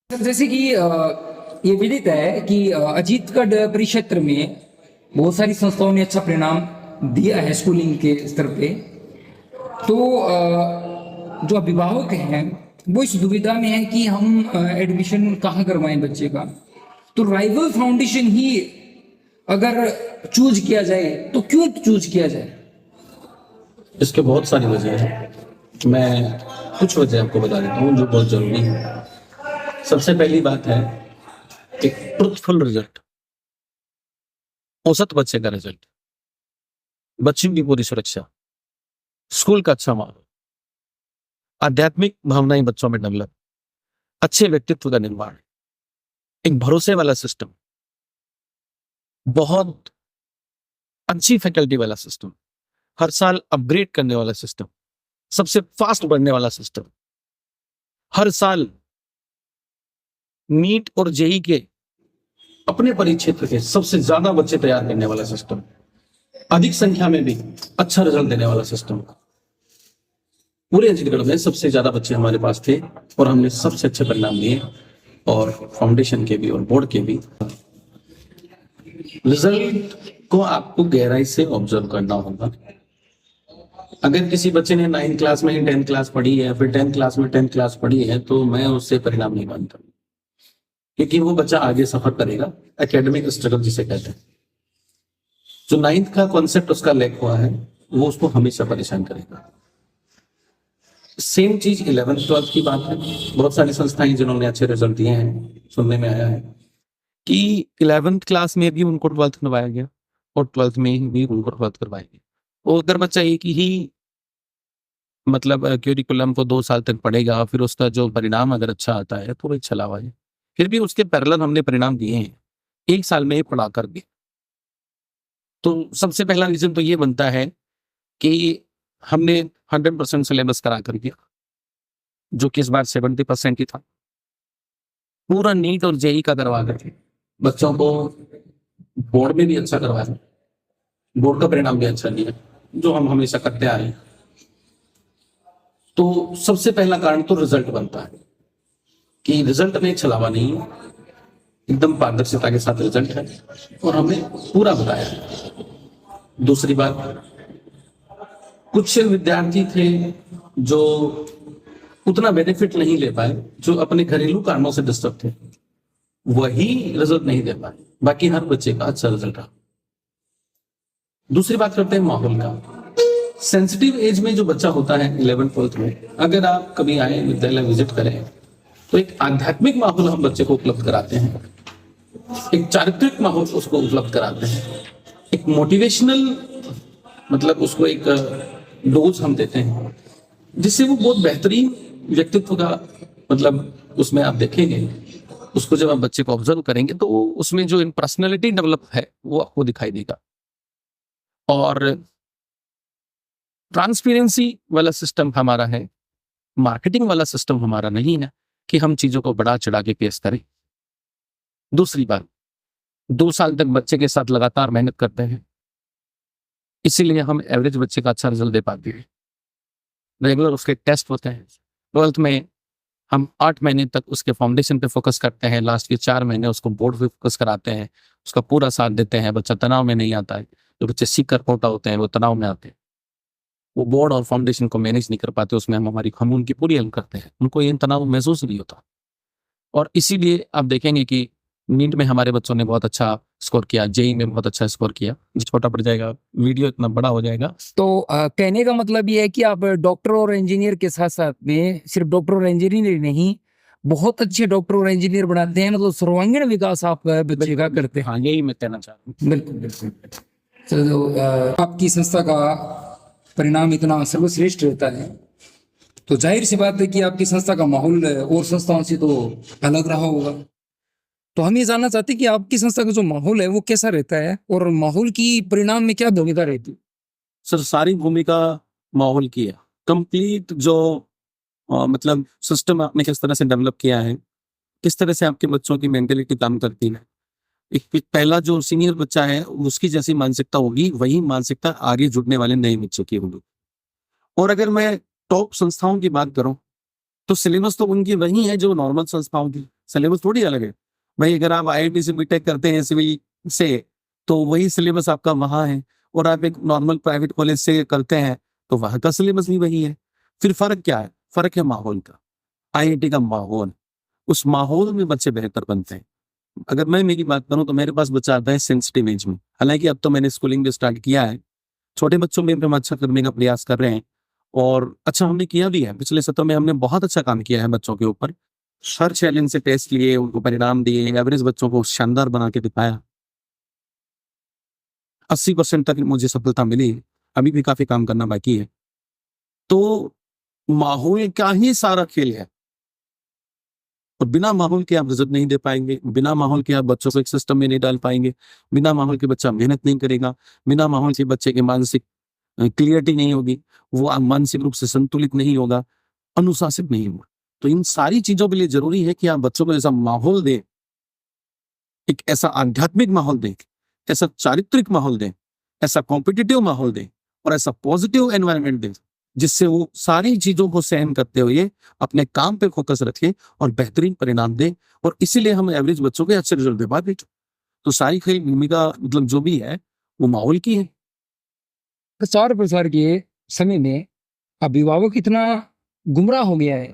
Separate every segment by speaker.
Speaker 1: जैसे कि ये विदित है कि अजीतगढ़ परिक्षेत्र में बहुत सारी संस्थाओं ने अच्छा परिणाम दिया है स्कूलिंग के स्तर पे। तो जो अभिभावक हैं वो इस दुविधा में है कि हम एडमिशन कहाँ करवाएं बच्चे का। तो राइवल फाउंडेशन ही अगर चूज किया जाए तो क्यों चूज किया जाए?
Speaker 2: इसके बहुत सारी वजह हैं। मैं कुछ वजह आपको बता देता हूँ जो बहुत जरूरी है। सबसे पहली बात है एक ट्रुथफुल रिजल्ट, औसत बच्चे का रिजल्ट, बच्चों की पूरी सुरक्षा, स्कूल का अच्छा माहौल, आध्यात्मिक भावनाएं बच्चों में डेवलप, अच्छे व्यक्तित्व का निर्माण, एक भरोसे वाला सिस्टम, बहुत अच्छी फैकल्टी वाला सिस्टम, हर साल अपग्रेड करने वाला सिस्टम, सबसे फास्ट बढ़ने वाला सिस्टम, हर साल नीट और जेई के अपने परिक्षेत्र के सबसे ज्यादा बच्चे तैयार करने वाला सिस्टम, अधिक संख्या में भी अच्छा रिजल्ट देने वाला सिस्टम। पूरे अजीतगढ़ में सबसे ज्यादा बच्चे हमारे पास थे और हमने सबसे अच्छे परिणाम दिए, और फाउंडेशन के भी और बोर्ड के भी। रिजल्ट को आपको गहराई से ऑब्जर्व करना होगा। अगर किसी बच्चे ने 9th क्लास में ही 10th क्लास पढ़ी है, फिर 10th क्लास में 10th क्लास पढ़ी है, तो मैं उससे परिणाम नहीं मानता, क्योंकि वो बच्चा आगे सफर करेगा। एकेडमिक स्ट्रगल जिसे कहते हैं, जो 9th का कॉन्सेप्ट उसका लैक हुआ है वो उसको हमेशा परेशान करेगा। सेम चीज 11th 12th की बात है। बहुत सारी संस्थाएं जिन्होंने अच्छे रिजल्ट दिए हैं, सुनने में आया है कि 11th क्लास में भी उनको 12th करवाया गया और 12th में भी उनको 12th करवाया गया। वो अगर बच्चा एक ही मतलब क्यूरिकुलम को 2 साल तक पढ़ेगा, फिर उसका जो परिणाम अगर अच्छा आता है तो वो अच्छा लावा है। फिर भी उसके पैरेलल हमने परिणाम दिए हैं 1 साल में पढ़ा कर भी। तो सबसे पहला रीजन तो ये बनता है कि हमने 100% सिलेबस करा कर दिया, जो कि इस बार 70% ही था। पूरा नीट और जेई का करवा करके बच्चों को बोर्ड में भी अच्छा करवाया, बोर्ड का परिणाम भी अच्छा दिया, जो हम हमेशा करते आ रहे हैं। तो सबसे पहला कारण तो रिजल्ट बनता है कि रिजल्ट में छलावा नहीं है, एकदम पारदर्शिता के साथ रिजल्ट है और हमने पूरा बताया है। दूसरी बात, कुछ विद्यार्थी थे जो उतना बेनिफिट नहीं ले पाए, जो अपने घरेलू कारणों से डिस्टर्ब थे, वही रिजल्ट नहीं दे पाए। बाकी हर बच्चे का अच्छा रिजल्ट रहा। दूसरी बात करते हैं माहौल का। सेंसिटिव एज में जो बच्चा होता है 11th 12th में, अगर आप कभी आए विद्यालय विजिट करें तो एक आध्यात्मिक माहौल हम बच्चे को उपलब्ध कराते हैं, एक चारित्रिक माहौल उसको उपलब्ध कराते हैं, एक मोटिवेशनल मतलब उसको एक डोज हम देते हैं, जिससे वो बहुत बेहतरीन व्यक्तित्व का मतलब उसमें आप देखेंगे। उसको जब आप बच्चे को ऑब्जर्व करेंगे तो उसमें जो इन पर्सनैलिटी डेवलप है वो आपको दिखाई देगा। और ट्रांसपेरेंसी वाला सिस्टम हमारा है, मार्केटिंग वाला सिस्टम हमारा नहीं है कि हम चीजों को बढ़ा चढ़ा के पेश करें। दूसरी बात, 2 साल तक बच्चे के साथ लगातार मेहनत करते हैं, इसीलिए हम एवरेज बच्चे का अच्छा रिजल्ट दे पाते हैं। रेगुलर उसके टेस्ट होते हैं। 12th में हम 8 महीने तक उसके फाउंडेशन पे फोकस करते हैं, लास्ट के 4 महीने उसको बोर्ड पे फोकस कराते हैं, उसका पूरा साथ देते हैं। बच्चा तनाव में नहीं आता है। जो बच्चे सीकर पोटा होते हैं वो तनाव में आते हैं, वो बोर्ड और फाउंडेशन को मैनेज नहीं कर पाते, उसमें हम उनकी पूरी हेल्प करते हैं, उनको ये तनाव महसूस नहीं होता। और इसीलिए आप देखेंगे कि नीट में हमारे बच्चों ने बहुत अच्छा स्कोर किया, जेई में बहुत अच्छा स्कोर किया। छोटा पड़ जाएगा, वीडियो इतना बड़ा हो जाएगा।
Speaker 1: तो कहने का मतलब ये है कि आप डॉक्टर और इंजीनियर के साथ साथ में सिर्फ डॉक्टर और इंजीनियर नहीं, बहुत अच्छे डॉक्टर और इंजीनियर बनाते हैं, मतलब सर्वांगीण विकास आप बच्चे का करते हैं।
Speaker 2: हाँ, यही मैं कहना चाह रहा हूँ।
Speaker 1: बिल्कुल बिल्कुल। तो आपकी संस्था का परिणाम इतना सर्वश्रेष्ठ रहता है, तो जाहिर सी बात है कि आपकी संस्था का माहौल और संस्थाओं से तो अलग रहा होगा। तो हम ये जानना चाहते हैं कि आपकी संस्था का जो माहौल है वो कैसा रहता है और माहौल की परिणाम में क्या भूमिका रहती है?
Speaker 2: सर, सारी भूमिका माहौल की है। कंप्लीट जो मतलब सिस्टम आपने किस तरह से डेवलप किया है, किस तरह से आपके बच्चों की मेंटेलिटी काम करती है। एक पहला जो सीनियर बच्चा है उसकी जैसी मानसिकता होगी, वही मानसिकता आगे जुड़ने वाले नए बच्चों की होगी। और अगर मैं टॉप संस्थाओं की बात करूं तो सिलेबस तो उनकी वही है जो नॉर्मल संस्थाओं की, सिलेबस थोड़ी अलग है। भाई अगर आप आईआईटी से बीटेक करते हैं सिविल से, तो वही सिलेबस आपका वहां है, और आप एक नॉर्मल प्राइवेट कॉलेज से करते हैं तो वहां का सिलेबस भी वही है। फिर फर्क क्या है? फर्क है माहौल का। आईआईटी का माहौल, उस माहौल में बच्चे बेहतर बनते हैं। अगर मैं मेरी बात करूं तो मेरे पास बच्चा आता है सेंसिटिव एज में, हालांकि अब तो मैंने स्कूलिंग भी स्टार्ट किया है, छोटे बच्चों में भी हम अच्छा करने का प्रयास कर रहे हैं, और अच्छा हमने किया भी है। पिछले सत्र में हमने बहुत अच्छा काम किया है बच्चों के ऊपर। हर चैलेंज से टेस्ट लिए, उनको परिणाम दिए, एवरेज बच्चों को शानदार बना के दिखाया। 80% तक मुझे सफलता मिली। अभी भी काफी काम करना बाकी है। तो माहौल का ही सारा खेल है, और बिना माहौल के आप रिजल्ट नहीं दे पाएंगे, बिना माहौल के आप बच्चों को एक सिस्टम में नहीं डाल पाएंगे, बिना माहौल के बच्चा मेहनत नहीं करेगा, बिना माहौल के बच्चे की मानसिक क्लियरिटी नहीं होगी, वो मानसिक रूप से संतुलित नहीं होगा, अनुशासित नहीं होगा। तो इन सारी चीजों के लिए जरूरी है कि आप बच्चों को ऐसा माहौल दें, एक ऐसा आध्यात्मिक माहौल दें, ऐसा चारित्रिक माहौल दें, ऐसा कॉम्पिटिटिव माहौल दें, और ऐसा पॉजिटिव एनवायरनमेंट दें, जिससे वो सारी चीजों को सहन करते हुए अपने काम पे फोकस रखें और बेहतरीन परिणाम दें। और इसीलिए हम एवरेज बच्चों के अच्छे रिजल्ट दे पाते। तो सारी खेल भूमिका मतलब जो भी है वो माहौल की है।
Speaker 1: प्रचार प्रसार के समय में अभिभावक इतना गुमराह हो गया है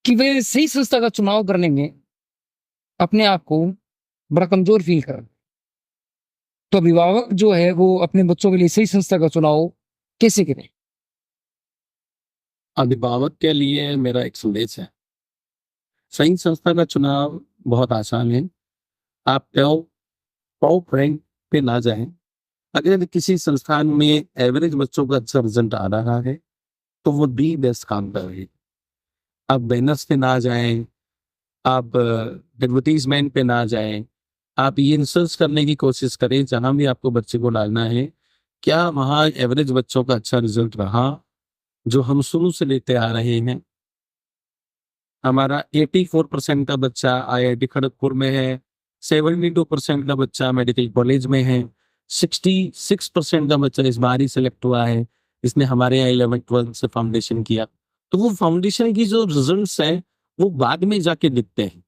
Speaker 1: कि वे सही संस्था का चुनाव करने में अपने आप को बड़ा कमजोर फील कर। तो अभिभावक जो है वो अपने बच्चों के लिए सही संस्था का चुनाव कैसे करें?
Speaker 2: अभिभावक के लिए मेरा एक संदेश है, सही संस्था का चुनाव बहुत आसान है। आप टॉप रैंक पे ना जाएं। अगर किसी संस्थान में एवरेज बच्चों का अच्छा रिजल्ट आ रहा है तो वो दी बेस्ट काम कर रही है। आप बैनर्स पे ना जाएं, आप एडवर्टीजमेंट पे ना जाएं, आप ये रिसर्च करने की कोशिश करें जहां भी आपको बच्चे को डालना है, क्या वहां एवरेज बच्चों का अच्छा रिजल्ट रहा जो हम शुरू से लेते आ रहे हैं। हमारा 84% का बच्चा आईआईटी खड़गपुर में है, 72% का बच्चा मेडिकल कॉलेज में है, 66% का बच्चा इस बार ही सिलेक्ट हुआ है, इसने हमारे यहाँ 11th-12th से फाउंडेशन किया। तो वो फाउंडेशन की जो रिजल्ट्स हैं वो बाद में जाके दिखते हैं।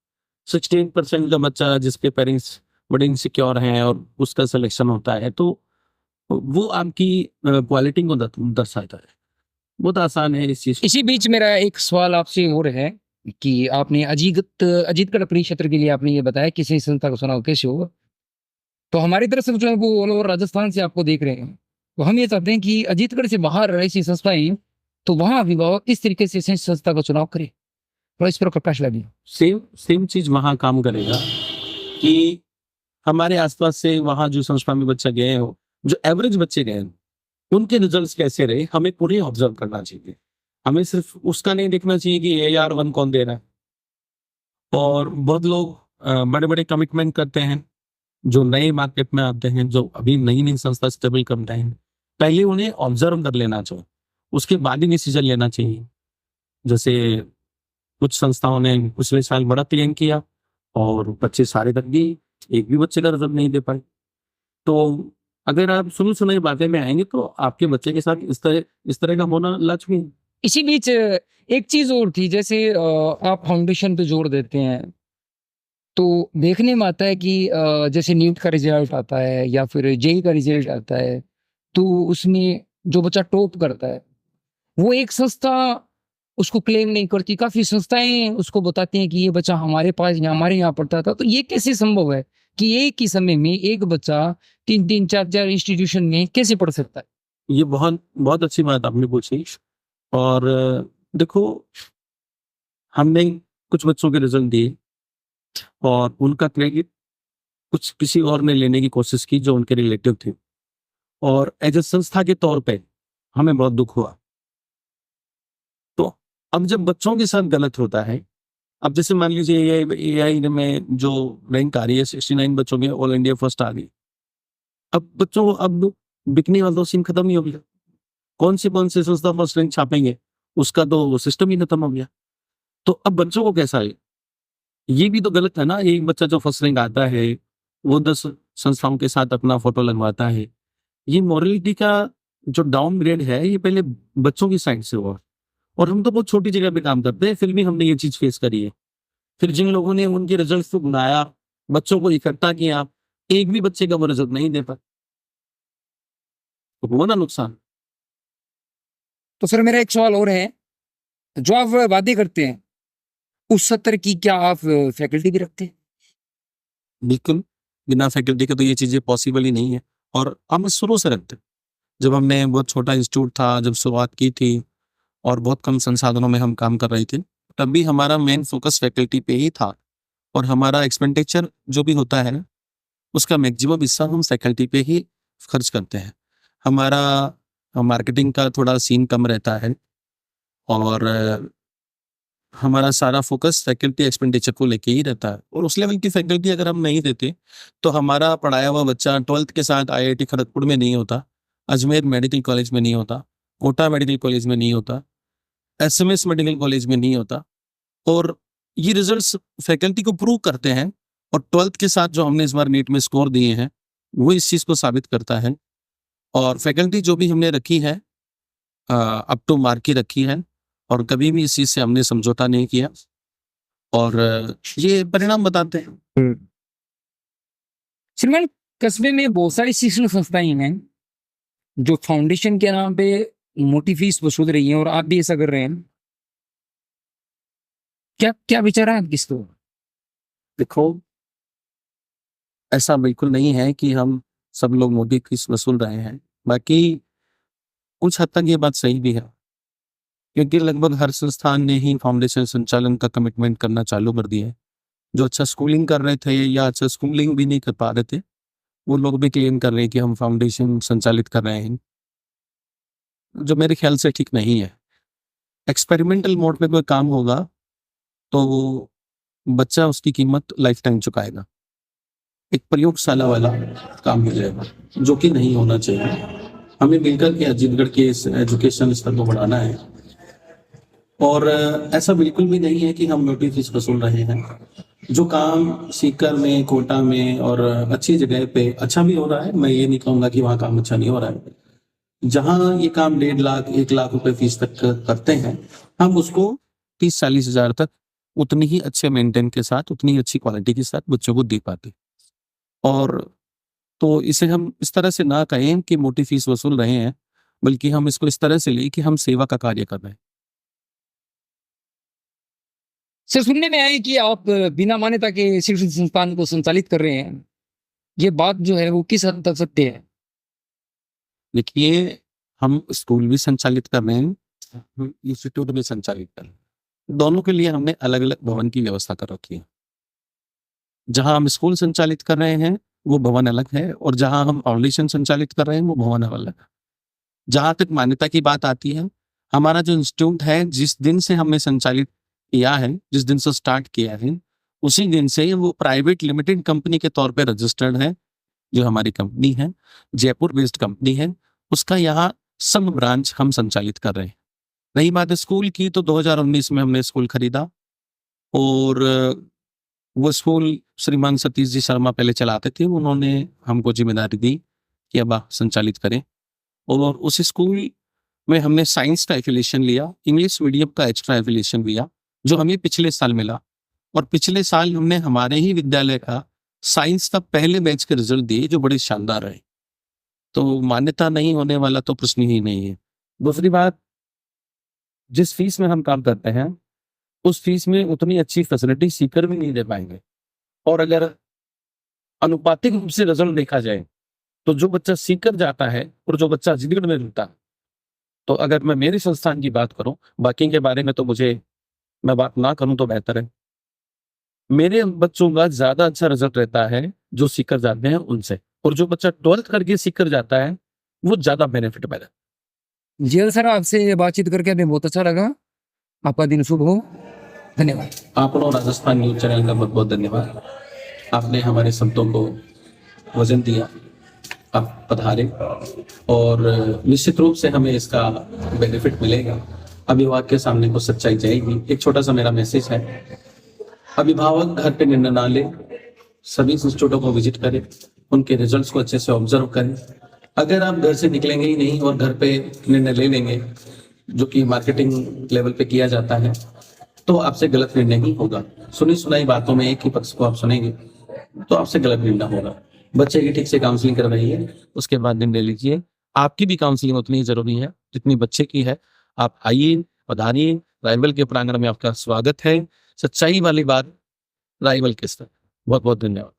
Speaker 2: 16% का बच्चा जिसके पेरेंट्स बड़े इनसिक्योर हैं और उसका सिलेक्शन होता है, तो वो आपकी क्वालिटी को दर्शाता है। बहुत आसान है इस चीज।
Speaker 1: इसी बीच मेरा एक सवाल आपसे और है कि आपने अजीतगढ़ परिक्षेत्र के लिए आपने ये बताया कि सही संस्था का चुनाव कैसे होगा। तो हमारी तरफ से जो है वो ऑल ओवर राजस्थान से आपको देख रहे हैं, तो हम ये चाहते हैं कि अजीतगढ़ से बाहर ऐसी संस्थाएं, तो वहां अभिभावक किस तरीके से सही संस्था का चुनाव करे, थोड़ा इस पर प्रकाश डालिए।
Speaker 2: सेम सेम चीज वहां काम करेगा कि हमारे आसपास से वहां जो संस्था में बच्चा गए हो, जो एवरेज बच्चे गए हो, उनके रिजल्ट्स कैसे रहे हमें पूरे ऑब्जर्व करना चाहिए। हमें सिर्फ उसका नहीं देखना चाहिए कि AR1 कौन दे रहा है। और बहुत लोग बड़े बड़े कमिटमेंट करते हैं, जो नए मार्केट में आते हैं, जो अभी नई नई संस्था स्टेबल करते हैं, पहले उन्हें ऑब्जर्व कर लेना चाहिए, उसके बाद ही डिसीजन लेना चाहिए। जैसे कुछ संस्थाओं ने पिछले साल बड़ा क्लेम किया और बच्चे सारे तक गए, एक भी बच्चे का रिजल्ट नहीं दे पाए। तो अगर आप शुरू से नई बातें में आएंगे तो आपके बच्चे के साथ इस तरह का होना लाजमी है।
Speaker 1: इसी बीच एक चीज और थी, जैसे आप फाउंडेशन पे जोर देते हैं, तो देखने में आता है कि जैसे नीट का रिजल्ट आता है या फिर जेई का रिजल्ट आता है, तो उसमें जो बच्चा टॉप करता है वो एक संस्था उसको क्लेम नहीं करती, काफी संस्थाएं उसको बताती हैं कि ये बच्चा हमारे यहाँ पढ़ता था। तो ये कैसे संभव है कि एक ही समय में एक बच्चा 3-3, 4-4 इंस्टीट्यूशन में कैसे पढ़ सकता है?
Speaker 2: ये बहुत बहुत अच्छी बात आपने पूछी। और देखो, हमने कुछ बच्चों के रिजल्ट दिए और उनका क्रेडिट कुछ किसी और ने लेने की कोशिश की जो उनके रिलेटिव थे, और एज ए संस्था के तौर पे हमें बहुत दुख हुआ। तो अब जब बच्चों के साथ गलत होता है, अब जैसे मान लीजिए AI में जो रैंक आ रही है 69 बच्चों में ऑल इंडिया फर्स्ट आ गई, अब बच्चों को अब बिकने वाला तो सीन खत्म ही हो गया। कौन से संस्था फर्स्ट रैंक छापेंगे, उसका तो सिस्टम ही खत्म हो गया। तो अब बच्चों को कैसा है, ये भी तो गलत है ना। एक बच्चा जो फर्स्ट रैंक आता है वो 10 संस्थाओं के साथ अपना फोटो लगवाता है। ये मॉरलिटी का जो डाउनग्रेड है ये पहले बच्चों की साइड से हुआ, और हम तो बहुत छोटी जगह पे काम करते हैं, फिर भी हमने ये चीज फेस करी है। फिर जिन लोगों ने उनके रिजल्ट को बनाया, बच्चों को इकट्ठा किया, एक भी बच्चे का वो रिजल्ट नहीं दे पाए, तो हुआ ना नुकसान।
Speaker 1: तो सर मेरा एक सवाल और है, जो आप वादे करते हैं उस स्तर की क्या आप फैकल्टी भी रखते हैं?
Speaker 2: बिल्कुल, बिना फैकल्टी के तो ये चीजें पॉसिबल ही नहीं है। और हम शुरू से रखते हैं। जब हमने बहुत छोटा इंस्टीट्यूट था, जब शुरुआत की थी और बहुत कम संसाधनों में हम काम कर रहे थे, तब भी हमारा मेन फोकस फैकल्टी पे ही था। और हमारा एक्सपेंडिचर जो भी होता है ना, उसका मैक्सिमम हिस्सा हम फैकल्टी पे ही खर्च करते हैं। हमारा मार्केटिंग का थोड़ा सीन कम रहता है और हमारा सारा फोकस फैकल्टी एक्सपेंडिचर को लेके ही रहता है। और उस लेवल की फैकल्टी अगर हम नहीं देते तो हमारा पढ़ाया हुआ बच्चा 12th के साथ IIT खड़गपुर में नहीं होता, अजमेर मेडिकल कॉलेज में नहीं होता, कोटा मेडिकल कॉलेज में नहीं होता, SMS मेडिकल कॉलेज में नहीं होता। और ये रिजल्ट्स फैकल्टी को प्रूव करते हैं। और 12th के साथ जो हमने इस बार नीट में स्कोर दिए हैं वो इस चीज़ को साबित करता है। और फैकल्टी जो भी हमने रखी है अप टू मार्क ही रखी है और कभी भी इस चीज़ से हमने समझौता नहीं किया। और ये परिणाम बताते हैं।
Speaker 1: श्रीमान, कस्बे में बहुत सारी शिक्षण संस्थाएं हैं जो फाउंडेशन के नाम पे मोटी फीस वसूल रही हैं और आप भी ऐसा कर रहे हैं। क्या क्या विचार है आपकी इस तो?
Speaker 2: देखो, ऐसा बिल्कुल नहीं है कि हम सब लोग मोटी फीस वसूल रहे हैं। बाकी कुछ हद तक ये बात सही भी है, क्योंकि लगभग हर संस्थान ने ही फाउंडेशन संचालन का कमिटमेंट करना चालू कर दिया है। जो अच्छा स्कूलिंग कर रहे थे या अच्छा स्कूलिंग भी नहीं कर पा रहे थे, वो लोग भी क्लेम कर रहे हैं कि हम फाउंडेशन संचालित कर रहे हैं, जो मेरे ख्याल से ठीक नहीं है। एक्सपेरिमेंटल मोड पे कोई काम होगा तो बच्चा उसकी कीमत लाइफ टाइम चुकाएगा। एक प्रयोगशाला वाला काम हो जाएगा, जो कि नहीं होना चाहिए। हमें मिलकर के अजीतगढ़ के इस एजुकेशन स्तर को बढ़ाना है। और ऐसा बिल्कुल भी नहीं है कि हम मोटी फीस वसूल रहे हैं। जो काम सीकर में, कोटा में और अच्छी जगह पे अच्छा भी हो रहा है, मैं ये नहीं कहूँगा कि वहाँ काम अच्छा नहीं हो रहा है। जहाँ ये काम 1.5 लाख 1 लाख रुपए फीस तक करते हैं, हम उसको 30-40 हजार तक उतनी ही अच्छे मेंटेन के साथ, उतनी ही अच्छी क्वालिटी के साथ बच्चों को दे पाते। और तो इसे हम इस तरह से ना कहें कि मोटी फीस वसूल रहे हैं, बल्कि हम इसको इस तरह से लें कि हम सेवा का कार्य कर रहे हैं।
Speaker 1: सर, सुनने में आया कि आप बिना मान्यता के शिक्षण संस्थान को संचालित कर रहे हैं। ये बात जो है वो किस हद तक सत्य है?
Speaker 2: देखिए, हम स्कूल भी संचालित कर रहे हैं, हम इंस्टीट्यूट भी संचालित कर रहे हैं। दोनों के लिए हमने अलग अलग भवन की व्यवस्था कर रखी है। जहां हम स्कूल संचालित कर रहे हैं वो भवन अलग है, और जहां हम फाउंडेशन संचालित कर रहे हैं वो भवन अलग है। जहां तक मान्यता की बात आती है, हमारा जो इंस्टीट्यूट है, जिस दिन से हमने संचालित किया है, जिस दिन से स्टार्ट किया है, उसी दिन से वो प्राइवेट लिमिटेड कंपनी के तौर पे रजिस्टर्ड है। जो हमारी कंपनी है, जयपुर बेस्ड कंपनी है, उसका यहाँ सब ब्रांच हम संचालित कर रहे हैं। रही बात स्कूल की, तो 2019 में हमने स्कूल खरीदा और वो स्कूल श्रीमान सतीश जी शर्मा पहले चलाते थे। उन्होंने हमको जिम्मेदारी दी कि अब आप संचालित करें, और उस स्कूल में हमने साइंस का एफिलिएशन लिया, इंग्लिश मीडियम का एक्स्ट्रा एफिलिएशन लिया, जो हमें पिछले साल मिला। और पिछले साल हमने हमारे ही विद्यालय का साइंस का पहले बैच के रिजल्ट दिए, जो बड़े शानदार रहे। तो मान्यता नहीं होने वाला तो प्रश्न ही नहीं है। दूसरी बात, जिस फीस में हम काम करते हैं उस फीस में उतनी अच्छी फैसिलिटी सीकर भी नहीं दे पाएंगे। और अगर अनुपातिक रूप से रिजल्ट देखा जाए तो जो बच्चा सीकर जाता है और जो बच्चा अजीतगढ़ में मिलता है, तो अगर मैं मेरे संस्थान की बात करूं, बाकी के बारे में तो मैं बात ना करूं तो बेहतर है। मेरे बच्चों का ज्यादा अच्छा रिजल्ट रहता है जो सीकर जाते हैं उनसे, और जो बच्चा 12th करके सीकर जाता है वो ज्यादा बेनिफिट पैदा।
Speaker 1: जी सर, आपसे बातचीत करके हमें बहुत अच्छा लगा। आपका दिन शुभ हो। धन्यवाद।
Speaker 2: आपको राजस्थान न्यूज चैनल का बहुत बहुत धन्यवाद। आपने हमारे शब्दों को वजन दिया, आप पधारे, और निश्चित रूप से हमें इसका बेनिफिट मिलेगा। अभिभावक के सामने को सच्चाई जाएगी। एक छोटा सा मेरा मैसेज है, अभिभावक घर पे निर्णय ना ले, सभी इंस्टीट्यूटों को विजिट करें, उनके रिजल्ट्स को अच्छे से ऑब्जर्व करें। अगर आप घर से निकलेंगे ही नहीं और घर पे निर्णय ले लेंगे जो कि मार्केटिंग लेवल पे किया जाता है, तो आपसे गलत निर्णय ही होगा। सुनी सुनाई बातों में एक ही पक्ष को आप सुनेंगे तो आपसे गलत निर्णय होगा। बच्चे की ठीक से काउंसलिंग करवाइए, उसके बाद निर्णय लीजिए। आपकी भी काउंसलिंग उतनी जरूरी है जितनी बच्चे की है। आप आइए, पधारिए, राइवल के प्रांगण में आपका स्वागत है। सच्चाई वाली बात राइवल के साथ। बहुत बहुत धन्यवाद।